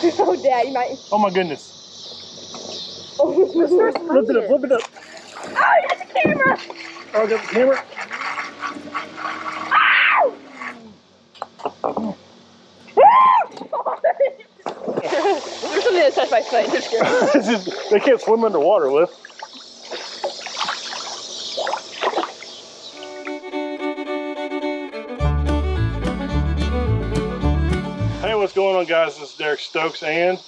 Oh, Dad, you might. Oh my goodness. Oh, Flip it up, flip it up. Oh, you got the camera. Oh, I got the camera. There's something that touched my foot. Just They can't swim underwater with. Hey, what's going on, guys? This is Derek Stokes and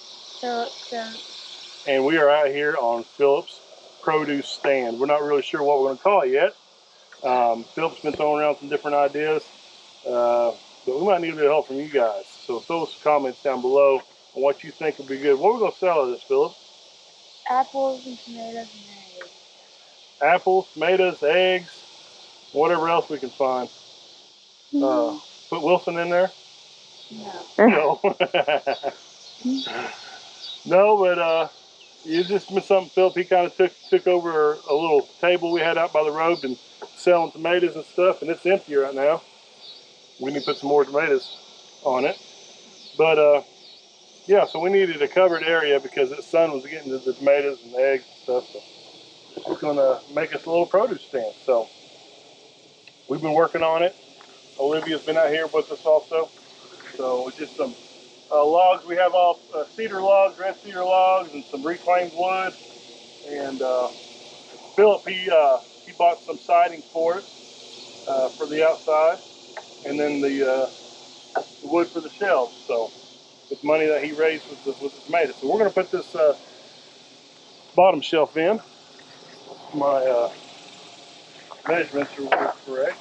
we are out here on Philip's produce stand. We're not really sure what we're going to call it yet. Philip's been throwing around some different ideas, but we might need a bit of help from you guys. So throw some comments down below on what you think would be good. What are we going to sell at this, Philip? apples and tomatoes and eggs. Apples, tomatoes, eggs, whatever else we can find. Put Wilson in there? No. No, but you just missed something, Philip. He kind of took over a little table we had out by the road and selling tomatoes and stuff, and it's empty right now. We need to put some more tomatoes on it. But yeah, so we needed a covered area because the sun was getting to the tomatoes and the eggs and stuff. So it's going to make us a little produce stand. So we've been working on it. Olivia's been out here with us also. So it's just some logs. We have all cedar logs, red cedar logs, and some reclaimed wood. And Philip, he bought some siding for it for the outside, and then the wood for the shelves. So with money that he raised with the tomatoes. So we're going to put this bottom shelf in. My measurements are correct.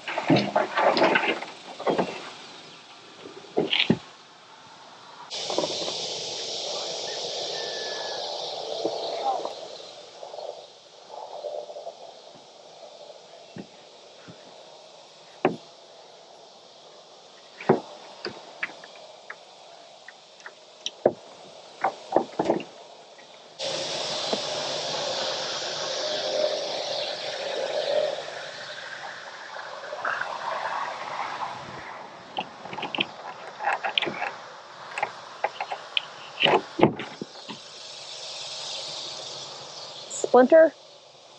Splinter?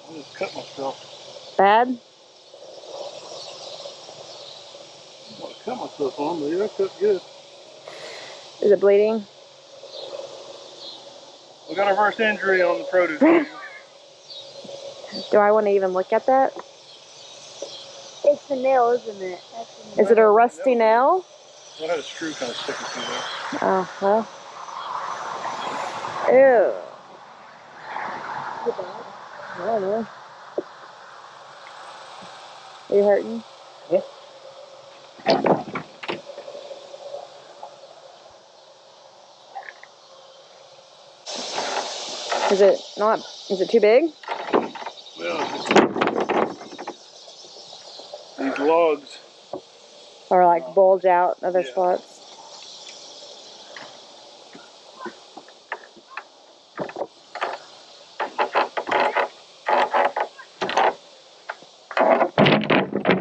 I just cut myself. Bad? I want to cut myself on, but yeah, I cut good. Is it bleeding? We got our first injury on the produce. Do I want to even look at that? It's the nail, isn't it? Is it a rusty nail? I had a screw kind of sticking through there. Oh, well. Ew. I don't know. Are you hurting? Yeah. Is it too big? Well, these logs. Or like bulge out other Yeah. spots?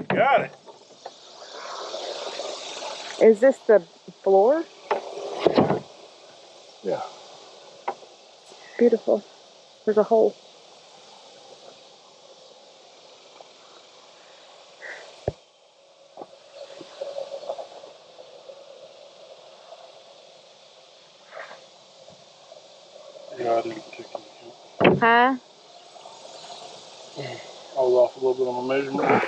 Got it. Is this the floor? Yeah. Beautiful. There's a hole. Yeah, I didn't take into account. Huh? I was off a little bit on my measurement.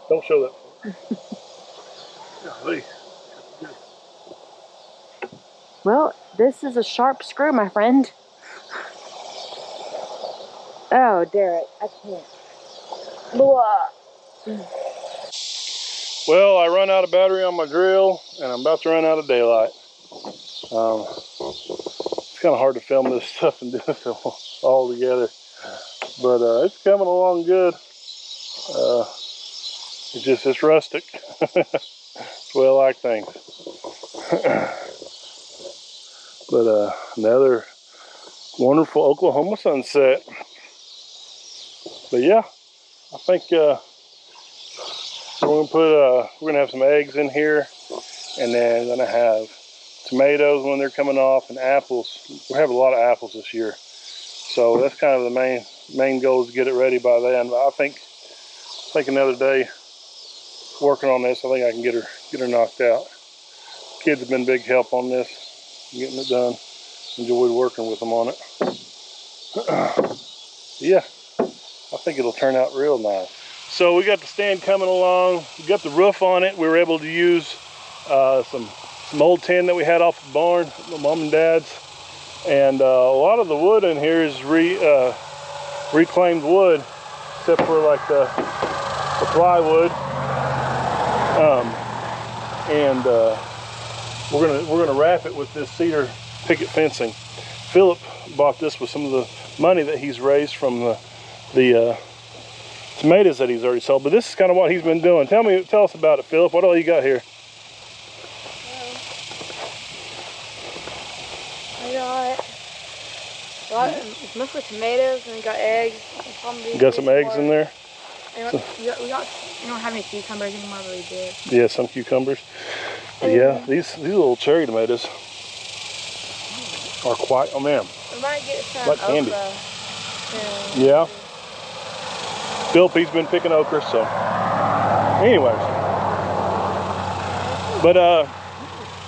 Don't show that. Golly. Well, this is a sharp screw, my friend. Oh, Derek, I can't. Blah. Well, I run out of battery on my drill, and I'm about to run out of daylight. It's kind of hard to film this stuff and do it all together, but it's coming along good. It's rustic. That's the way I like things. But another wonderful Oklahoma sunset. But yeah, I think we're we're gonna have some eggs in here, and then gonna have tomatoes when they're coming off, and apples. We have a lot of apples this year, so that's kind of the main goal is to get it ready by then. But I think another day working on this, I think I can get her knocked out. Kids have been big help on this, getting it done. Enjoyed working with them on it. Yeah, I think it'll turn out real nice. So we got the stand coming along. We got the roof on it. We were able to use some old tin that we had off the barn, my mom and dad's. And a lot of the wood in here is reclaimed wood, except for like the plywood. We're gonna wrap it with this cedar picket fencing. Philip bought this with some of the money that he's raised from the tomatoes that he's already sold. But this is kind of what he's been doing. Tell us about it, Philip. What all you got here? It's mostly tomatoes, and we got eggs. You got some eggs in there? We don't have any cucumbers anymore, but we did. Yeah, some cucumbers. Yeah, these little cherry tomatoes are quite, oh man. We might get some like candy. okra. Yeah. Philip, he's been picking okra, so. Anyways. But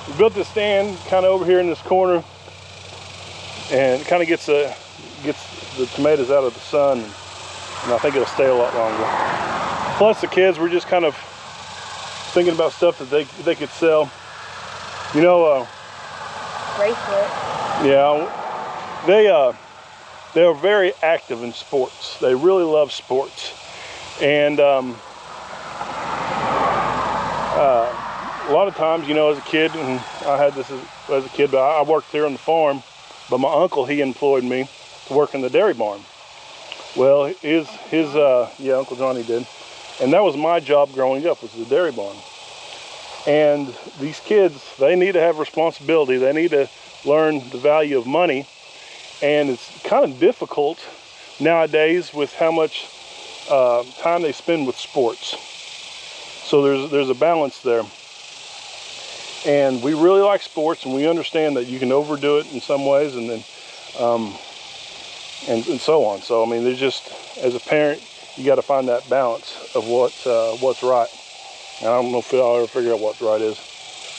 we built this stand kind of over here in this corner, and it kind of gets the tomatoes out of the sun, and I think it'll stay a lot longer. Plus the kids were just kind of thinking about stuff that they could sell. You know, bracelet. Yeah, they're very active in sports. They really love sports, and a lot of times, you know, as a kid, and I had this as a kid, but I worked there on the farm. But my uncle, he employed me to work in the dairy barn. Well, yeah, Uncle Johnny did. And that was my job growing up, was the dairy barn. And these kids, they need to have responsibility. They need to learn the value of money. And it's kind of difficult nowadays with how much time they spend with sports. So there's a balance there. And we really like sports, and we understand that you can overdo it in some ways, and then and so on. So I mean, there's just, as a parent, you got to find that balance of what's right. And I don't know if I'll ever figure out what right is.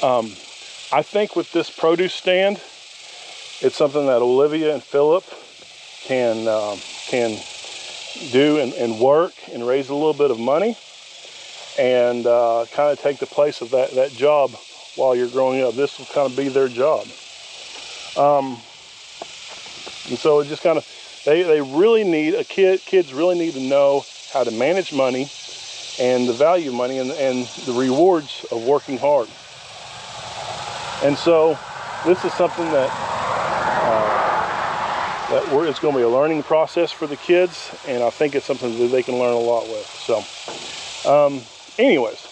I think with this produce stand, it's something that Olivia and Philip can do and work and raise a little bit of money, and kind of take the place of that job while you're growing up. This will kind of be their job. And so it just kind of, they really need, kids really need to know how to manage money and the value of money and the rewards of working hard. And so this is something that it's going to be a learning process for the kids, and I think it's something that they can learn a lot with. So anyways,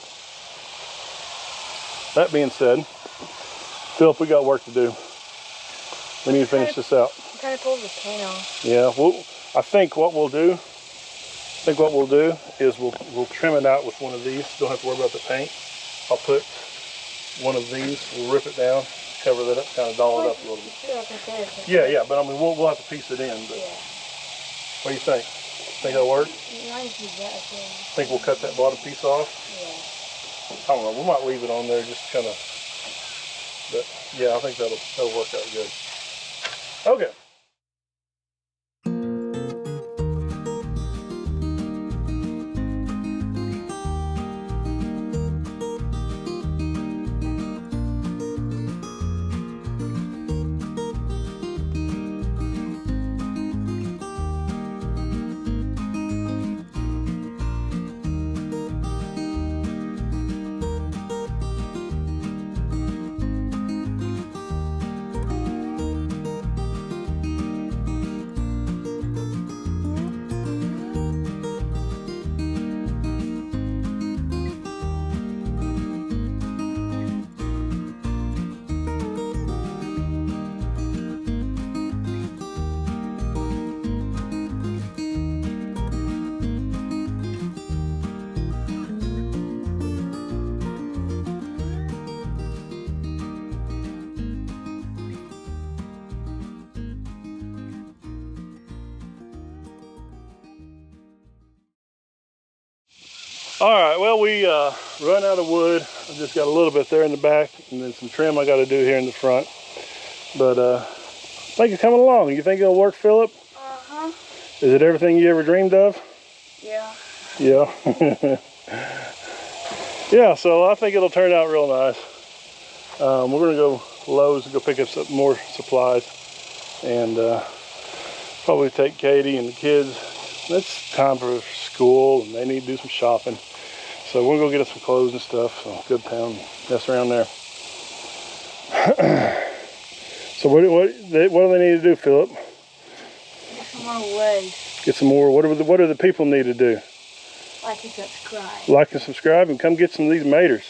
that being said, Philip, we got work to do. We need to finish this out. I'm trying to pull this paint off. Yeah, I think what we'll do is we'll trim it out with one of these. Don't have to worry about the paint. I'll put one of these, we'll rip it down, cover that up, kind of doll it up a little bit. Yeah, but I mean, we'll have to piece it in. But yeah. What do you think? Think that'll work? Think we'll cut that bottom piece off? Yeah. I don't know, we might leave it on there just kind of, but yeah, I think that'll work out good. Okay. All right, well, we run out of wood. I just got a little bit there in the back, and then some trim I got to do here in the front. But I think it's coming along. You think it'll work, Philip? Uh-huh. Is it everything you ever dreamed of? Yeah. Yeah. Yeah, so I think it'll turn out real nice. We're going to go Lowe's and go pick up some more supplies. And probably take Katie and the kids. It's time for school, and they need to do some shopping. So we'll go get us some clothes and stuff. So go to town, mess around there. So what do they need to do, Philip? Get some more wood. Get some more. What do the people need to do? Like and subscribe. Like and subscribe, and come get some of these maters.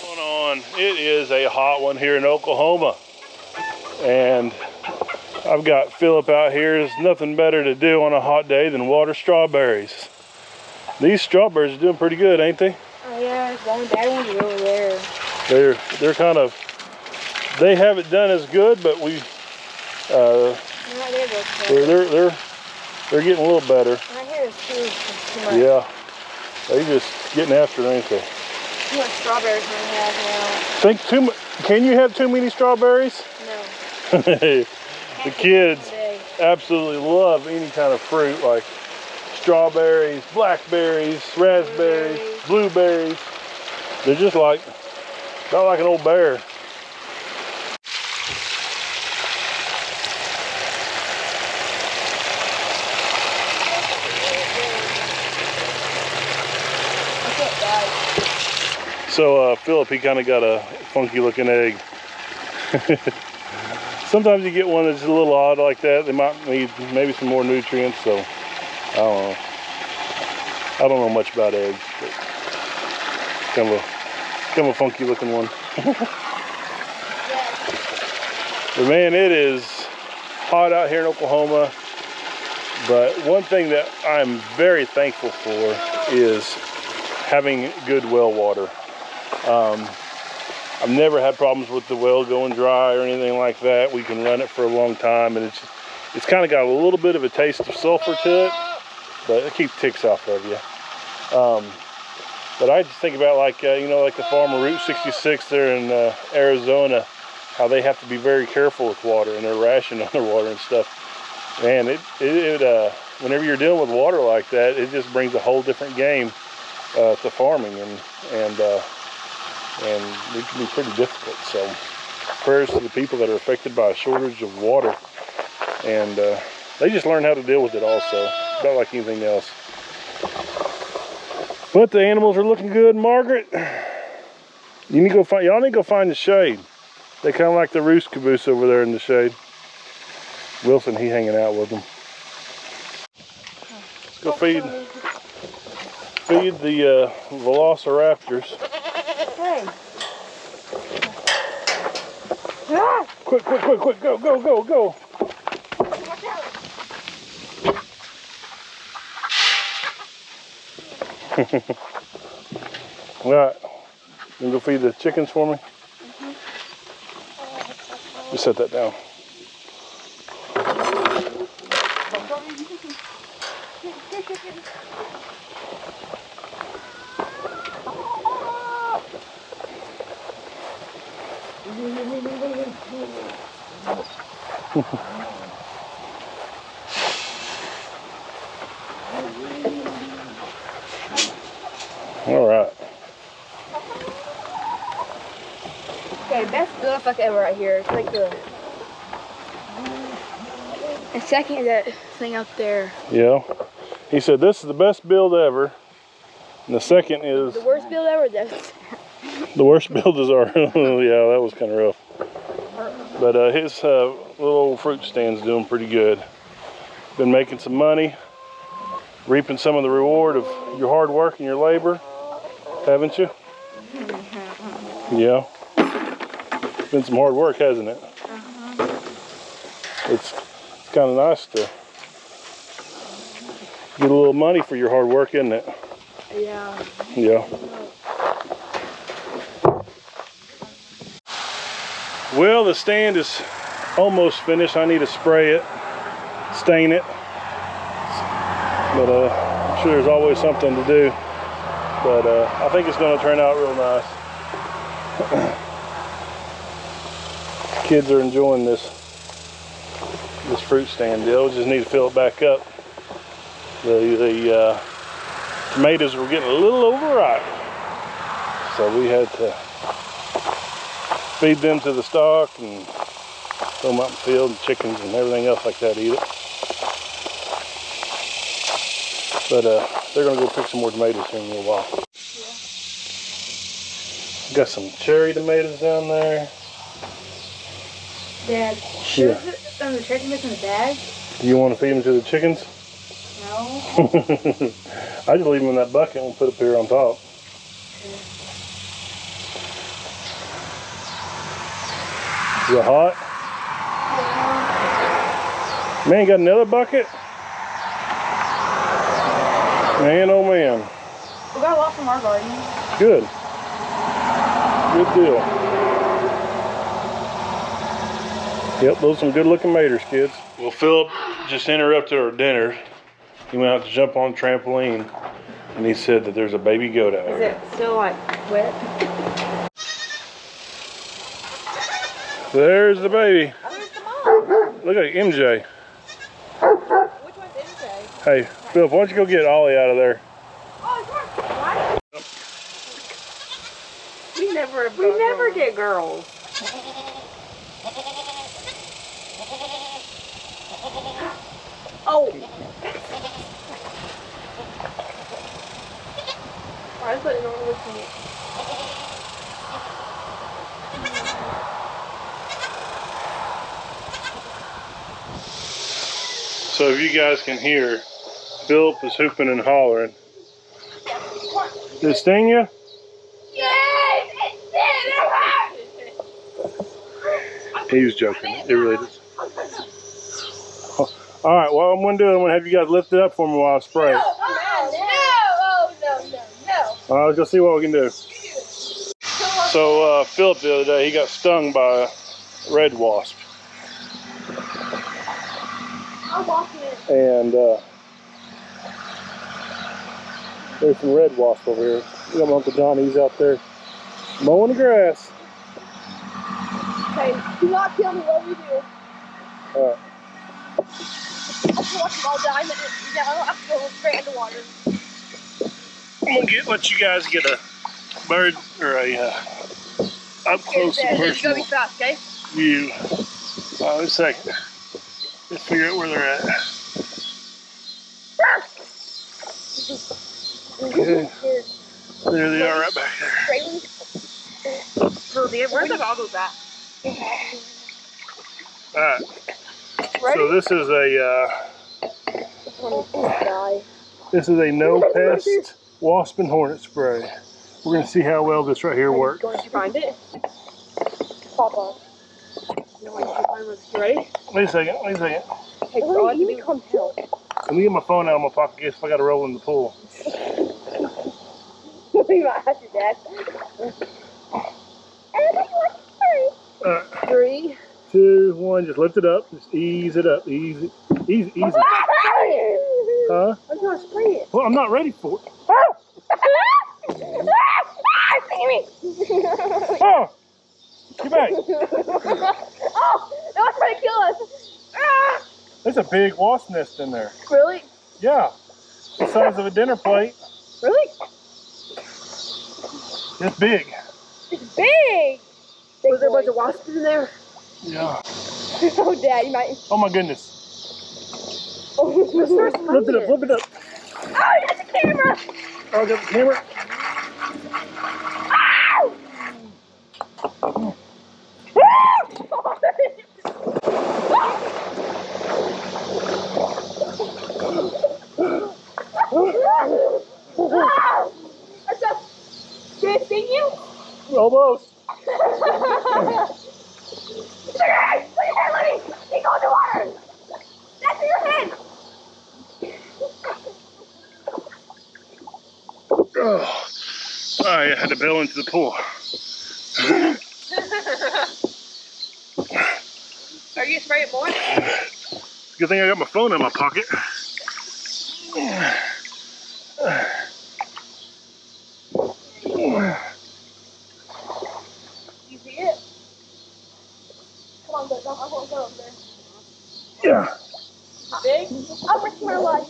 Going on. It is a hot one here in Oklahoma, and I've got Philip out here. There's nothing better to do on a hot day than water strawberries. These strawberries are doing pretty good, ain't they? Oh yeah, the only bad ones are over there. They're kind of, they haven't done as good, but we they're getting a little better. Right here is too much. Yeah, they just getting after it, ain't they? Too much strawberries I have now. Can you have too many strawberries? No. The kids absolutely love any kind of fruit, like strawberries, blackberries, raspberries, blueberries. They're just like, about like an old bear. So Philip, he kind of got a funky looking egg. Sometimes you get one that's a little odd like that. They might need maybe some more nutrients, so I don't know. I don't know much about eggs, but kind of a funky looking one. But man, it is hot out here in Oklahoma. But one thing that I'm very thankful for is having good well water. I've never had problems with the well going dry or anything like that. We can run it for a long time, and it's kind of got a little bit of a taste of sulfur to it, but it keeps ticks off of you. But I just think about like the farm of Route 66 there in Arizona, how they have to be very careful with water, and they're rationing on their water and stuff. Man, whenever you're dealing with water like that, it just brings a whole different game to farming, and it can be pretty difficult. So prayers to the people that are affected by a shortage of water, and they just learn how to deal with it also, about like anything else. But the animals are looking good, Margaret. Y'all need to go find the shade. They kind of like the roost caboose over there in the shade. Wilson, he hanging out with them. Let's go feed the velociraptors. Hey. Quick, go. Watch out. All right, you can go feed the chickens for me? Just set that down. All right. Okay, best build up ever right here. It's like the. And second, that thing up there. Yeah. He said this is the best build ever. And the second is... The worst build ever? The worst build is our... Yeah, that was kind of rough. But his little old fruit stand's doing pretty good. Been making some money. Reaping some of the reward of your hard work and your labor. Haven't you? Yeah. It's been some hard work, hasn't it? It's kind of nice to get a little money for your hard work, isn't it? Yeah. Yeah. Well, the stand is almost finished. I need to spray it, stain it. But I'm sure there's always something to do. But I think it's going to turn out real nice. Kids are enjoying this fruit stand deal. We just need to fill it back up. The tomatoes were getting a little overripe, so we had to feed them to the stock and throw them out in the field, and chickens and everything else like that eat it. But they're gonna go pick some more tomatoes here in a little while. Yeah. Got some cherry tomatoes down there. Dad, should the cherry tomatoes in the bag? Do you want to feed them to the chickens? No. I just leave them in that bucket and put it up here on top. Is it hot? Yeah. Man, got another bucket? Man, oh man. We got a lot from our garden. Good. Good deal. Yep, those are some good looking maters, kids. Well, Philip just interrupted our dinner. He went out to jump on the trampoline, and he said that there's a baby goat out there. Is it still like wet? There's the baby. Oh, there's the mom. Look at MJ. Which one's MJ? Hey, Philip, why don't you go get Ollie out of there? Oh, it's what? We never get girls. Oh. I thought you were looking at. So if you guys can hear, Philip is hooping and hollering. Did it sting you? Yes, it did. He was joking. It really did. All right, well, I'm going to do it. I'm going to have you guys lift it up for me while I spray it. No. All right, let's go see what we can do. So Philip the other day, he got stung by a red wasp. I'm walking it. And there's some red wasp over here. We got my Uncle Johnny, he's out there mowing the grass. Okay, do not tell me what we do. All right. I have to watch them all die, and then I don't have to go straight into water. I'm gonna let you guys get a bird or a up close and You gotta be personal fast, okay? view. Wait a second. Let's figure out where they're at. Okay. There they are, right back there. Where's the goggles at? All right. Ready? So this is a no pest wasp and hornet spray. We're gonna see how well this right here works. Did you find it? Papa. No, I didn't find it. You ready? Wait a second. Hey, so you need to come help. Let me get my phone out of my pocket in case if I got to roll in the pool. We might have to, Dad. Alright. 3, 2, 1. Just lift it up. Just ease it up. Easy. Easy. Huh? I'm trying to spray it. Well, I'm not ready for it. Oh! Get back. Oh! That was trying to kill us. There's a big wasp nest in there. Really? Yeah. The size of a dinner plate. Really? It's big. It's big. Was there a bunch of wasps in there? Yeah. Oh, Dad, you might. Oh my goodness. Lift it up. Lift it up. Oh, you got the camera. Oh, I got the camera. Ow! Did it sting you? Almost. Look at your head, Lenny! He go in the water! That's your head! Oh, I had to bail into the pool. Are you spraying more? Good thing I got my phone in my pocket. You see it? Come on, go. I won't go up there. Yeah. Big? I'm risk my life.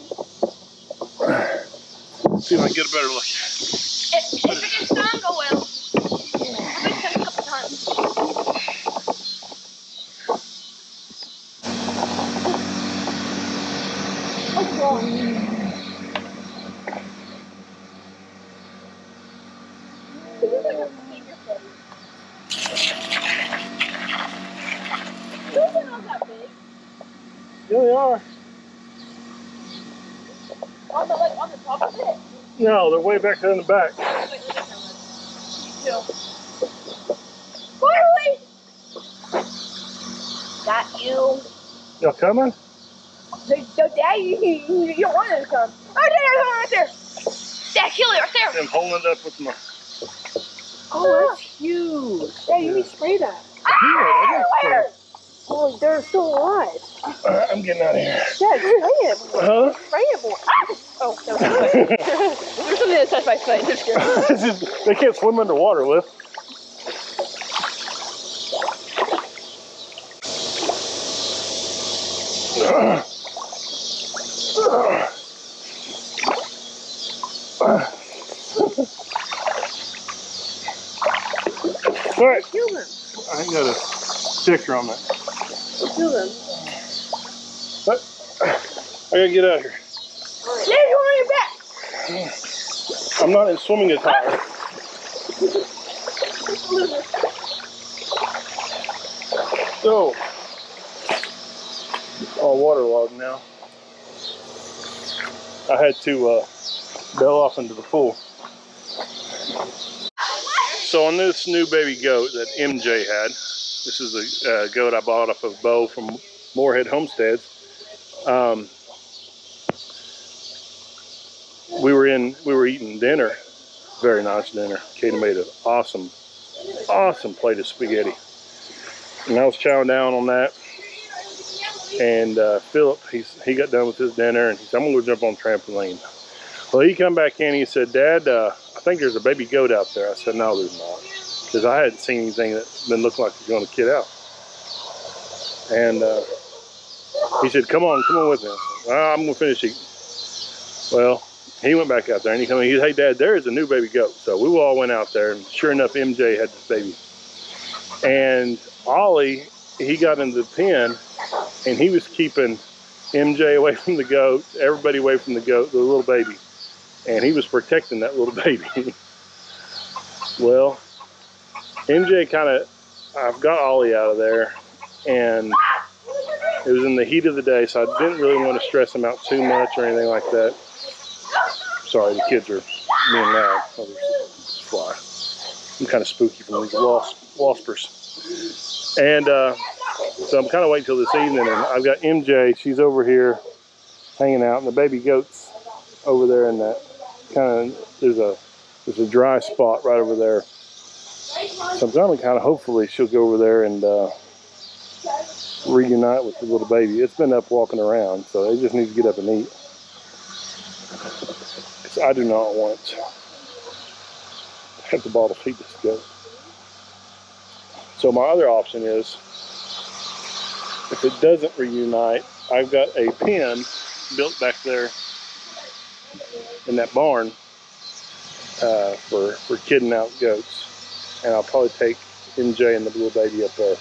See if I can get a better look. If it gets done, go well. I've been done a couple times. What's wrong? It looks like a senior face. Those are not that big. Yeah, they are. On the top of it? No, they're way back there in the back. Carly! That you? Y'all coming? Dad, you don't want them to come. Oh, Dad, there's one right there. Dad, kill it right there. I'm holding it up with my... Oh, that's huge. Dad, you need to spray that. Everywhere! Oh, they're so alive. Alright, I'm getting out of here. Dad, spray it. Huh? Spray it more. Oh, no. There's something that touched my foot. It's good. They can't swim underwater, Liv. Alright. Kill them. I ain't got a sticker on that. Kill them. But I gotta get out of here. Dad, you're on your back. I'm not in swimming attire. So, all waterlogged now. I had to bail off into the pool. So on this new baby goat that MJ had, this is a goat I bought off of Bo from Moorhead Homesteads. We were eating dinner, very nice dinner. Katie made an awesome plate of spaghetti, and I was chowing down on that. And Philip, he got done with his dinner, and he said, "I'm gonna go jump on the trampoline." Well, he come back in, and he said, "Dad, I think there's a baby goat out there." I said, "No, there's not," because I hadn't seen anything that been looking like it's going to kid out. And he said, come on with me." I said, "I'm gonna finish eating." Well, he went back out there, and he come in. He said, "Hey, Dad, there is a new baby goat." So we all went out there, and sure enough, MJ had this baby. And Ollie, he got into the pen, and he was keeping MJ away from the goat, everybody away from the goat, the little baby. And he was protecting that little baby. Well, MJ I've got Ollie out of there, and it was in the heat of the day, so I didn't really want to stress him out too much or anything like that. Sorry, the kids are being loud. Oh, there's a fly. I'm kind of spooky from these waspers. And so I'm kind of waiting till this evening, and I've got MJ, she's over here hanging out, and the baby goat's over there in that there's a dry spot right over there. So I'm kind of hopefully she'll go over there and reunite with the little baby. It's been up walking around, so it just needs to get up and eat. Because I do not want to have to bottle feed this goat. So my other option is, if it doesn't reunite, I've got a pen built back there in that barn for kidding out goats, and I'll probably take MJ and the little baby up there.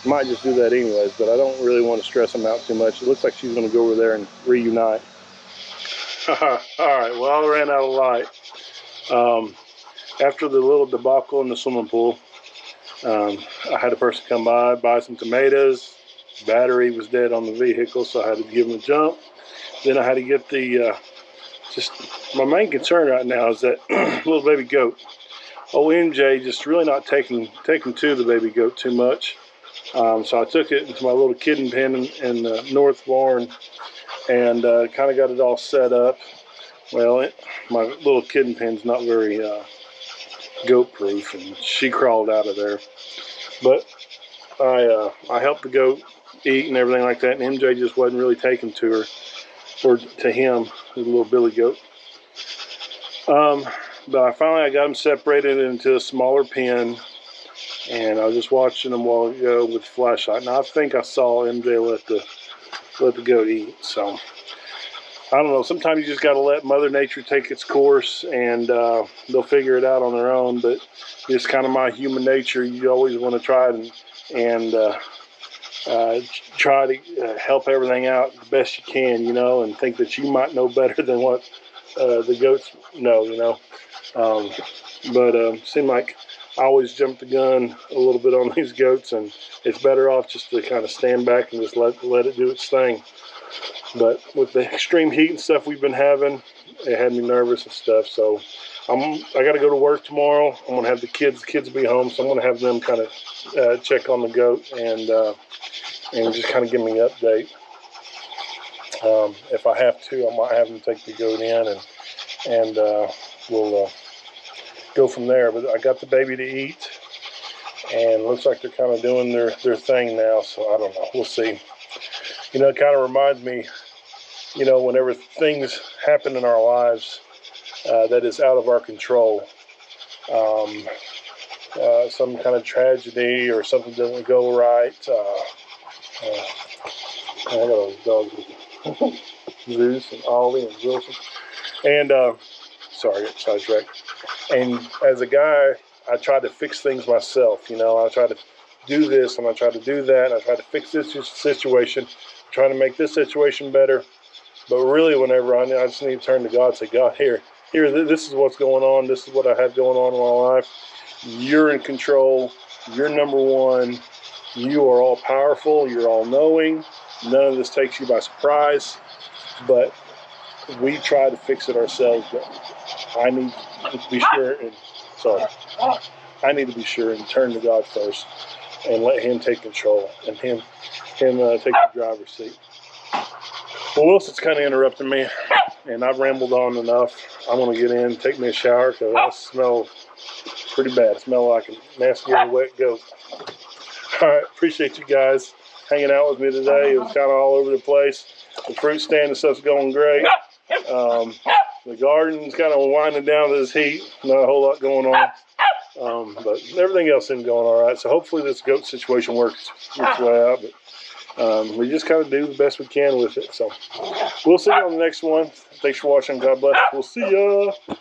Might just do that anyways, but I don't really want to stress them out too much. It looks like she's going to go over there and reunite. All right, well, I ran out of light. After the little debacle in the swimming pool, I had a person come by, buy some tomatoes. Battery was dead on the vehicle, so I had to give him a jump. Then I had to get just my main concern right now is that little baby goat. Old MJ just really not taking to the baby goat too much. So I took it into my little kidding pen in the north barn and kind of got it all set up. Well, my little kidding pen's not very goat proof, and she crawled out of there. But I helped the goat eat and everything like that, and MJ just wasn't really taking to her. or to him, the little billy goat. But I got them separated into a smaller pen, and I was just watching them while ago with the flashlight. And I think I saw MJ let the goat eat. So I don't know. Sometimes you just got to let Mother Nature take its course, and they'll figure it out on their own. But it's kind of my human nature. You always want to try and try to help everything out the best you can, you know, and think that you might know better than what the goats know, you know. But seemed like I always jump the gun a little bit on these goats, and it's better off just to kind of stand back and just let it do its thing. But with the extreme heat and stuff we've been having, it had me nervous and stuff. So I got to go to work tomorrow. I'm gonna have the kids will be home, so I'm gonna have them kind of check on the goat and just kind of give me an update. If I have to, I might have them take the goat in and we'll go from there. But I got the baby to eat, and looks like they're kind of doing their thing now. So I don't know. We'll see. You know, it kind of reminds me, you know, whenever things happen in our lives that is out of our control, some kind of tragedy or something doesn't go right. I got those dogs, Zeus and Ollie and Wilson. And sorry, I got sidetracked. And as a guy, I try to fix things myself. You know, I try to do this and I try to do that. And I try to fix this situation, trying to make this situation better. But really, whenever I just need to turn to God and say, God, here, this is what's going on. This is what I have going on in my life. You're in control. You're number one. You are all powerful. You're all knowing. None of this takes you by surprise. But we try to fix it ourselves. But I need to be sure I need to be sure and turn to God first and let Him take control and Him take the driver's seat. Well, Wilson's kind of interrupting me, and I've rambled on enough. I'm going to get in, take me a shower, because I smell pretty bad. I smell like a nasty old wet goat. All right, appreciate you guys hanging out with me today. It was kind of all over the place. The fruit stand and stuff's going great. The garden's kind of winding down to this heat. Not a whole lot going on. But everything else is going all right. So hopefully this goat situation works its way out. But we just kind of do the best we can with it. So we'll see you on the next one. Thanks for watching. God bless. We'll see ya.